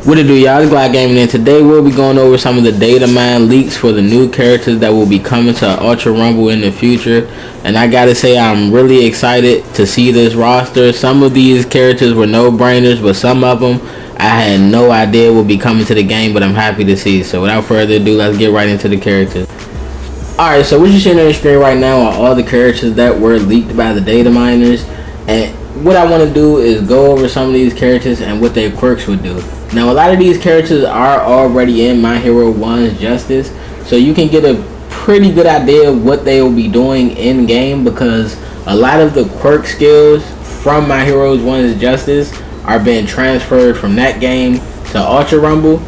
What it do, y'all? It's Glad Gaming, and today we'll be going over some of the data mine leaks for the new characters that will be coming to Ultra Rumble in the future. And I gotta say, I'm really excited to see this roster. Some of these characters were no-brainers, but some of them I had no idea would be coming to the game, but I'm happy to see. So without further ado, let's get right into the characters. Alright, so what you're seeing on the screen right now are all the characters that were leaked by the data miners. And what I want to do is go over some of these characters and what their quirks would do. Now, a lot of these characters are already in My Hero 1's Justice, so you can get a pretty good idea of what they will be doing in game, because a lot of the quirk skills from My Hero 1's Justice are being transferred from that game to Ultra Rumble.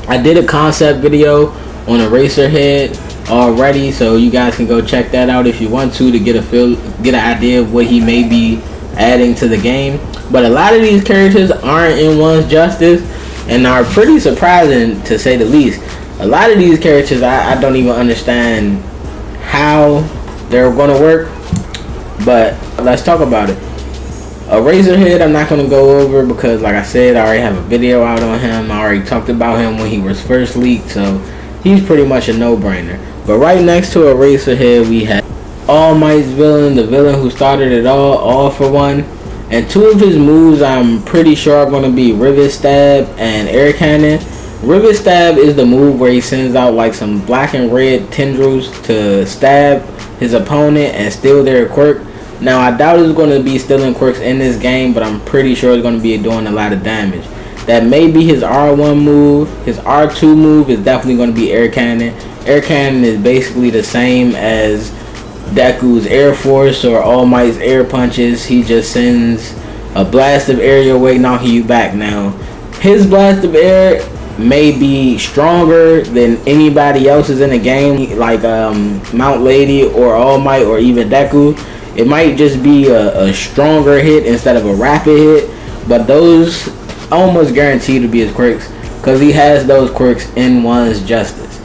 I did a concept video on Eraserhead already, so you guys can go check that out if you want to get an idea of what he may be adding to the game. But a lot of these characters aren't in One's Justice and are pretty surprising, to say the least. A lot of these characters I don't even understand how they're going to work, but let's talk about it. Eraserhead I'm not going to go over because, like I said, I already have a video out on him. I already talked about him when he was first leaked, so he's pretty much a no-brainer. But right next to Eraserhead we have All Might's villain, the villain who started it all for one. And two of his moves I'm pretty sure are going to be Rivet Stab and Air Cannon. Rivet Stab is the move where he sends out like some black and red tendrils to stab his opponent and steal their quirk. Now, I doubt it's going to be stealing quirks in this game, but I'm pretty sure it's going to be doing a lot of damage. That may be his R1 move. His R2 move is definitely going to be Air Cannon. Air Cannon is basically the same as Deku's Air Force or All Might's Air Punches. He just sends a blast of air your way, knocking you back. Now, his blast of air may be stronger than anybody else's in the game, like Mount Lady or All Might or even Deku. It might just be a stronger hit instead of a rapid hit, but those almost guaranteed to be his quirks because he has those quirks in One's Justice.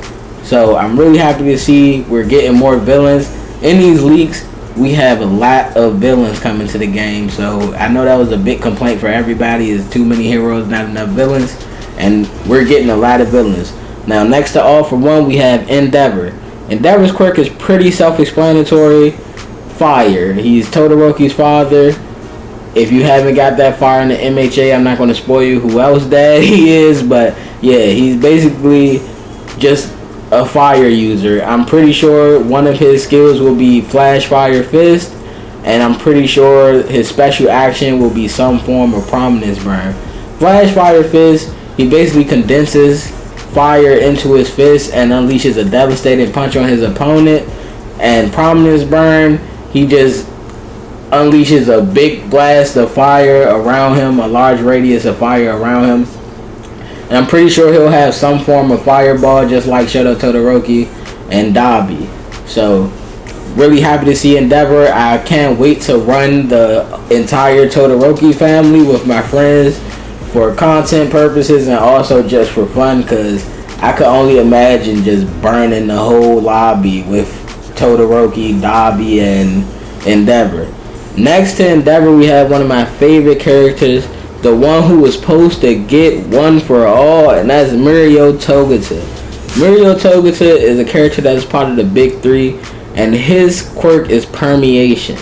So I'm really happy to see we're getting more villains. In these leaks, we have a lot of villains coming to the game, so I know that was a big complaint for everybody, is too many heroes, not enough villains, and we're getting a lot of villains. Now, next to All For One, we have Endeavor. Endeavor's quirk is pretty self-explanatory. Fire. He's Todoroki's father. If you haven't got that far in the MHA, I'm not going to spoil you who else dad he is, but yeah, he's basically just a fire user. I'm pretty sure one of his skills will be Flash Fire Fist, and I'm pretty sure his special action will be some form of Prominence Burn. Flash Fire Fist, he basically condenses fire into his fist and unleashes a devastating punch on his opponent. And Prominence Burn, he just unleashes a big blast of fire around him, a large radius of fire around him. And I'm pretty sure he'll have some form of fireball, just like Shadow Todoroki and Dabi. So, really happy to see Endeavor. I can't wait to run the entire Todoroki family with my friends for content purposes and also just for fun, because I could only imagine just burning the whole lobby with Todoroki, Dabi, and Endeavor. Next to Endeavor, we have one of my favorite characters, the one who was supposed to get one for all, and that's Mirio Togata. Mirio Togata is a character that is part of the big three, and his quirk is Permeation.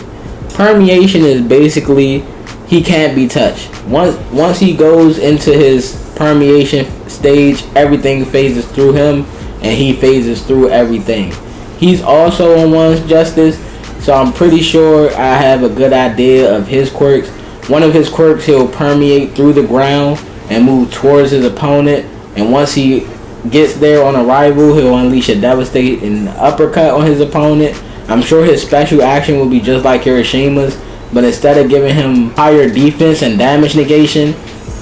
Permeation is basically he can't be touched. Once he goes into his Permeation stage, everything phases through him, and he phases through everything. He's also on One's Justice, so I'm pretty sure I have a good idea of his quirks. One of his quirks, he'll permeate through the ground and move towards his opponent. And once he gets there on arrival, he'll unleash a devastating uppercut on his opponent. I'm sure his special action will be just like Hirishima's, but instead of giving him higher defense and damage negation,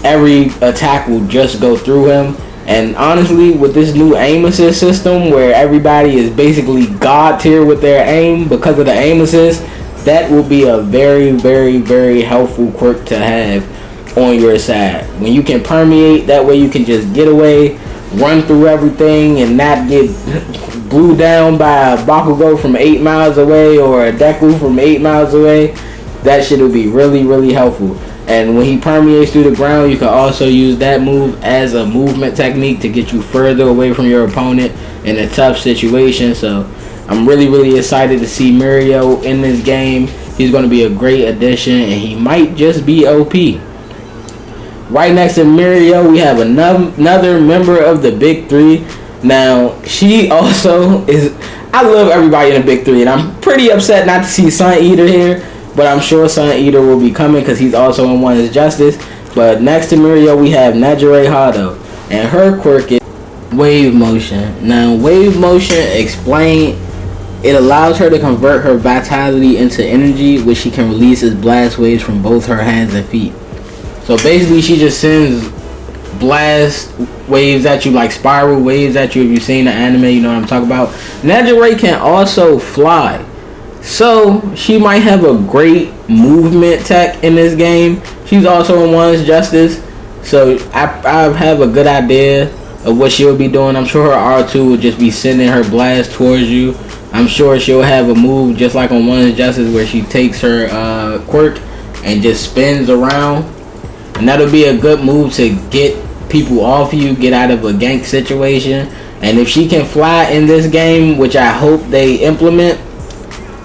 every attack will just go through him. And honestly, with this new aim assist system where everybody is basically god tier with their aim because of the aim assist, that will be a very, very, very helpful quirk to have on your side. When you can permeate, that way you can just get away, run through everything, and not get blew down by a Bakugo from 8 miles away or a Deku from 8 miles away. That shit will be really, really helpful. And when he permeates through the ground, you can also use that move as a movement technique to get you further away from your opponent in a tough situation. So I'm really excited to see Mirio in this game. He's going to be a great addition, and he might just be OP. Right next to Mirio, we have another member of the Big Three. Now, she also is... I love everybody in the Big Three, and I'm pretty upset not to see Sun Eater here, but I'm sure Sun Eater will be coming because he's also in One is Justice. But next to Mirio, we have Nejire Hado, and her quirk is Wave Motion. Now, Wave Motion, explain, it allows her to convert her vitality into energy, which she can release as blast waves from both her hands and feet. So basically, she just sends blast waves at you, like spiral waves at you. If you've seen the anime, you know what I'm talking about. Nejire can also fly, so she might have a great movement tech in this game. She's also in One's Justice, so I have a good idea of what she'll be doing. I'm sure her R2 will just be sending her blast towards you. I'm sure she'll have a move just like on One's Justice where she takes her quirk and just spins around. And that'll be a good move to get people off you, get out of a gank situation. And if she can fly in this game, which I hope they implement,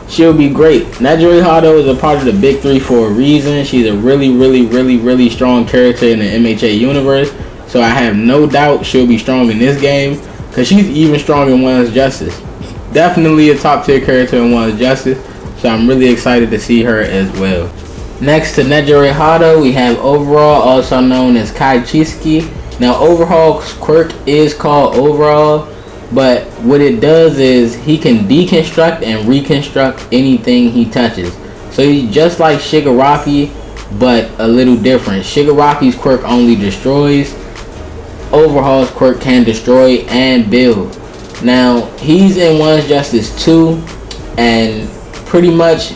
she'll be great. Nejire Hado is a part of the Big Three for a reason. She's a really strong character in the MHA universe. So I have no doubt she'll be strong in this game, because she's even strong in One's Justice. Definitely a top tier character in One's Justice. So I'm really excited to see her as well. Next to Nejire Hado, we have Overhaul, also known as Cookinggg. Now, Overhaul's quirk is called Overhaul, but what it does is he can deconstruct and reconstruct anything he touches. So he's just like Shigaraki, but a little different. Shigaraki's quirk only destroys. Overhaul's quirk can destroy and build. Now, he's in One's Justice 2, and pretty much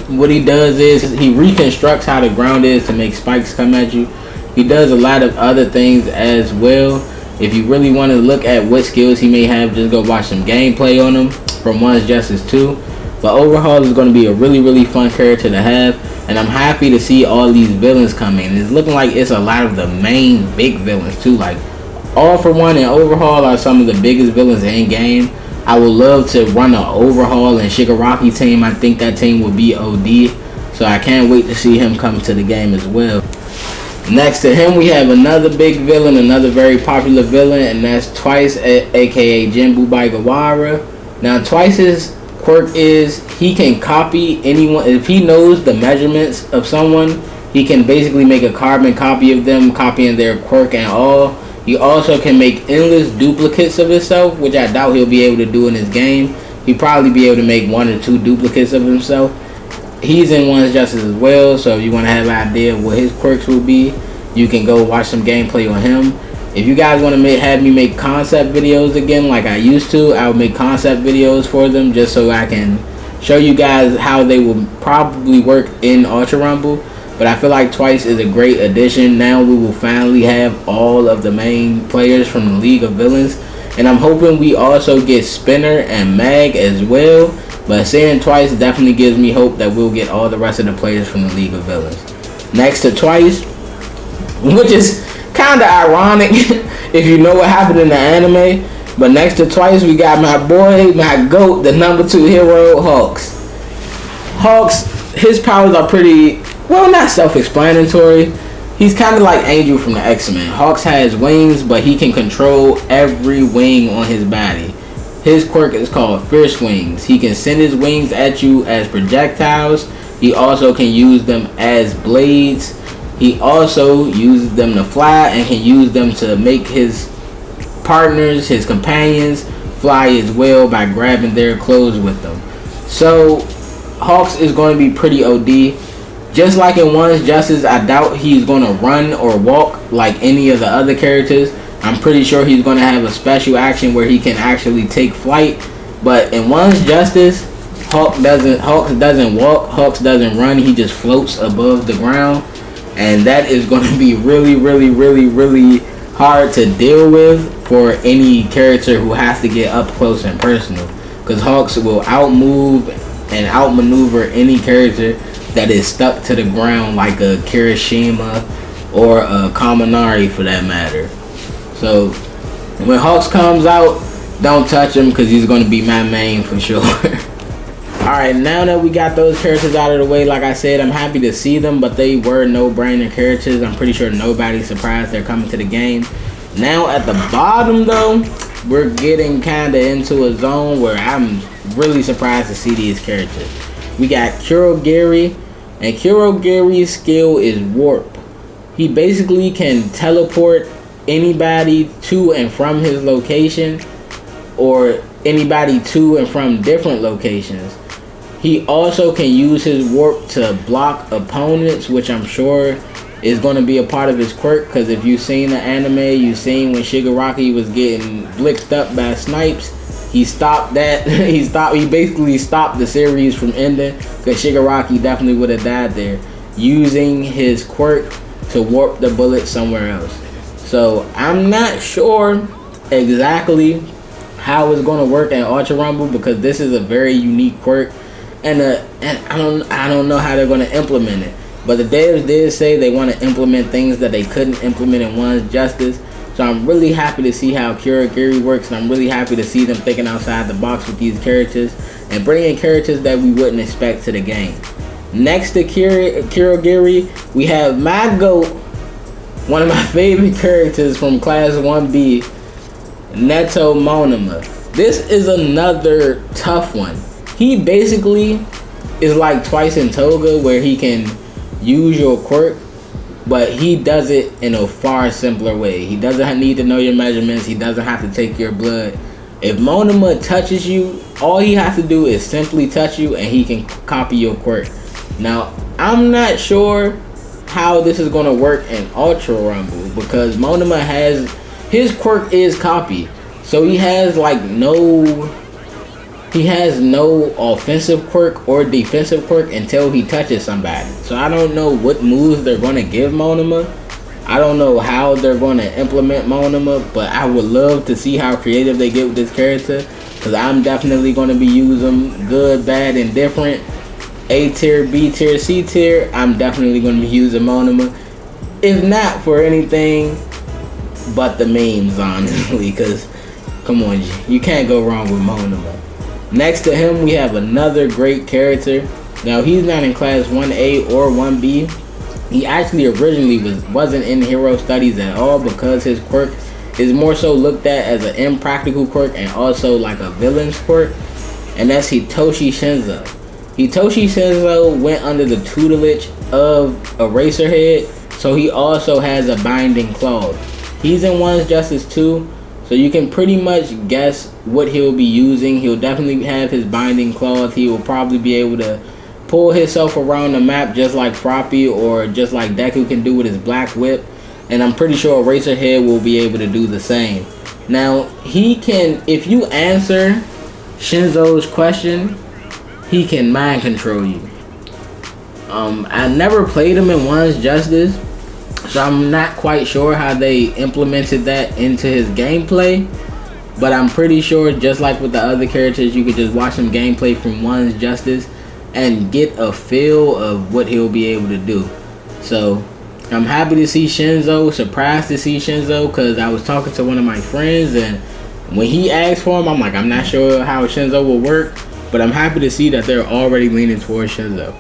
what he does is he reconstructs how the ground is to make spikes come at you. He does a lot of other things as well. If you really want to look at what skills he may have, just go watch some gameplay on him from One's Justice 2. But Overhaul is going to be a really fun character to have, and I'm happy to see all these villains coming. It's looking like it's a lot of the main big villains too. Like All For One and Overhaul are some of the biggest villains in game. I would love to run an Overhaul and Shigaraki team. I think that team will be OD. So I can't wait to see him come to the game as well. Next to him, we have another big villain, another very popular villain, and that's Twice, aka Jinbu Baigawara. Now, Twice's quirk is he can copy anyone. If he knows the measurements of someone, he can basically make a carbon copy of them, copying their quirk and all. He also can make endless duplicates of himself, which I doubt he'll be able to do in his game. He'd probably be able to make 1 or 2 duplicates of himself. He's in One's Justice as well, so if you want to have an idea of what his quirks will be, you can go watch some gameplay on him. If you guys want to have me make concept videos again like I used to, I'll make concept videos for them just so I can show you guys how they will probably work in Ultra Rumble. But I feel like Twice is a great addition. Now we will finally have all of the main players from the League of Villains. And I'm hoping we also get Spinner and Mag as well. But seeing Twice definitely gives me hope that we'll get all the rest of the players from the League of Villains. Next to Twice, which is kind of ironic if you know what happened in the anime. But next to Twice, we got my boy, my GOAT, the #2 hero, Hawks. Hawks, his powers are pretty... well, not self-explanatory. He's kind of like Angel from the X-Men. Hawks has wings, but he can control every wing on his body. His quirk is called Fierce Wings. He can send his wings at you as projectiles. He also can use them as blades. He also uses them to fly and can use them to make his partners, his companions, fly as well by grabbing their clothes with them. So, Hawks is going to be pretty OD. Just like in One's Justice, I doubt he's going to run or walk like any of the other characters. I'm pretty sure he's going to have a special action where he can actually take flight. But in One's Justice, Hawks doesn't walk, Hawks doesn't run, he just floats above the ground. And that is going to be really hard to deal with for any character who has to get up close and personal. Because Hawks will outmove and outmaneuver any character. that is stuck to the ground, like a Kirishima or a Kaminari for that matter. So when Hawks comes out, don't touch him because he's going to be my main for sure. Alright, now that we got those characters out of the way, like I said, I'm happy to see them, but they were no-brainer characters. I'm pretty sure nobody's surprised they're coming to the game. Now at the bottom though, we're getting kind of into a zone where I'm really surprised to see these characters. We got Kirogiri, and Kirogiri's skill is Warp. He basically can teleport anybody to and from his location, or anybody to and from different locations. He also can use his warp to block opponents, which I'm sure is going to be a part of his quirk, because if you've seen the anime, you've seen when Shigaraki was getting blitzed up by snipes, he stopped that. he basically stopped the series from ending, because Shigaraki definitely would have died there, using his quirk to warp the bullet somewhere else. So I'm not sure exactly how it's going to work in Ultra Rumble, because this is a very unique quirk, and I don't know how they're going to implement it. But the devs did say they want to implement things that they couldn't implement in One's Justice. So I'm really happy to see how Kirogiri works, and I'm really happy to see them thinking outside the box with these characters and bringing characters that we wouldn't expect to the game. Next to Kirogiri, we have my GOAT, one of my favorite characters from Class 1B, Neto Monoma. This is another tough one. He basically is like Twice in Toga, where he can use your quirk, but he does it in a far simpler way. He doesn't need to know your measurements. He doesn't have to take your blood. If Monoma touches you, all he has to do is simply touch you and he can copy your quirk. Now, I'm not sure how this is going to work in Ultra Rumble, because Monoma has, his quirk is copy. So he has like no offensive quirk or defensive quirk until he touches somebody. So I don't know what moves they're going to give Monoma. I don't know how they're going to implement Monoma, but I would love to see how creative they get with this character, because I'm definitely going to be using good, bad, and different. A tier, B tier, C tier, I'm definitely going to be using Monoma. If not for anything but the memes, honestly, because come on, you can't go wrong with Monoma. Next to him, we have another great character. Now, he's not in Class 1A or 1B. He actually originally wasn't in Hero Studies at all, because his quirk is more so looked at as an impractical quirk and also like a villain's quirk. And that's Hitoshi Shinzo. Hitoshi Shinzo went under the tutelage of Eraserhead, so he also has a binding clause. He's in One's Justice 2. So you can pretty much guess what he'll be using. He'll definitely have his binding claws. He will probably be able to pull himself around the map just like Froppy, or just like Deku can do with his black whip. And I'm pretty sure Eraserhead will be able to do the same. Now, he can, if you answer Shinzo's question, he can mind control you. I never played him in One's Justice, so I'm not quite sure how they implemented that into his gameplay, but I'm pretty sure, just like with the other characters, you could just watch some gameplay from One's Justice and get a feel of what he'll be able to do. So I'm happy to see Shinzo, surprised to see Shinzo, because I was talking to one of my friends, and when he asked for him, I'm like, I'm not sure how Shinzo will work, but I'm happy to see that they're already leaning towards Shinzo.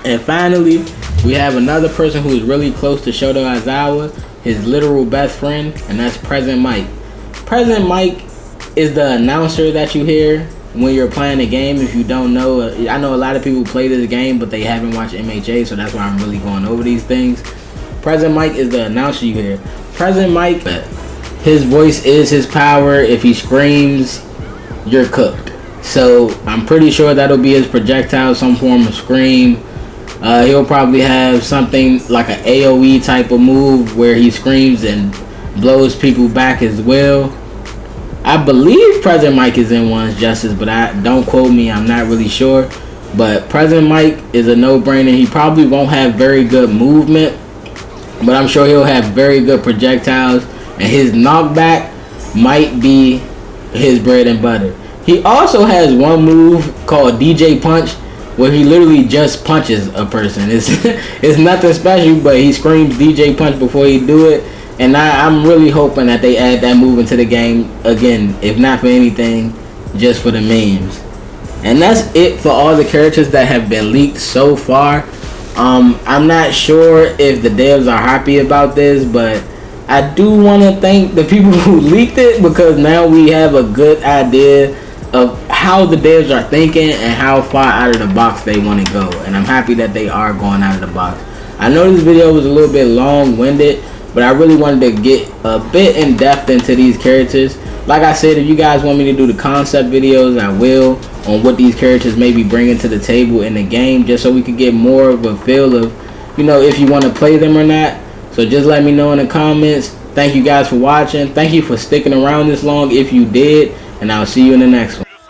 And finally, we have another person who is really close to Shoto Aizawa, his literal best friend, and that's Present Mike. Present Mike is the announcer that you hear when you're playing the game. If you don't know, I know a lot of people play this game, but they haven't watched MHA, so that's why I'm really going over these things. Present Mike is the announcer you hear. Present Mike, his voice is his power. If he screams, you're cooked. So I'm pretty sure that'll be his projectile, some form of scream. He'll probably have something like an AoE type of move where he screams and blows people back as well. I believe Present Mike is in One's Justice, but don't quote me, I'm not really sure. But Present Mike is a no-brainer. He probably won't have very good movement, but I'm sure he'll have very good projectiles, and his knockback might be his bread and butter. He also has one move called DJ Punch, where he literally just punches a person. It's nothing special, but he screams DJ punch before he do it. And I'm really hoping that they add that move into the game again, if not for anything, just for the memes. And that's it for all the characters that have been leaked so far. I'm not sure if the devs are happy about this, but I do want to thank the people who leaked it, because now we have a good idea of how the devs are thinking and how far out of the box they want to go. And I'm happy that they are going out of the box. I know this video was a little bit long-winded, but I really wanted to get a bit in depth into these characters. Like I said, if you guys want me to do the concept videos, I will, on what these characters may be bringing to the table in the game, just so we could get more of a feel of, you know, if you want to play them or not. So just let me know in the comments. Thank you guys for watching. Thank you for sticking around this long if you did, and I'll see you in the next one.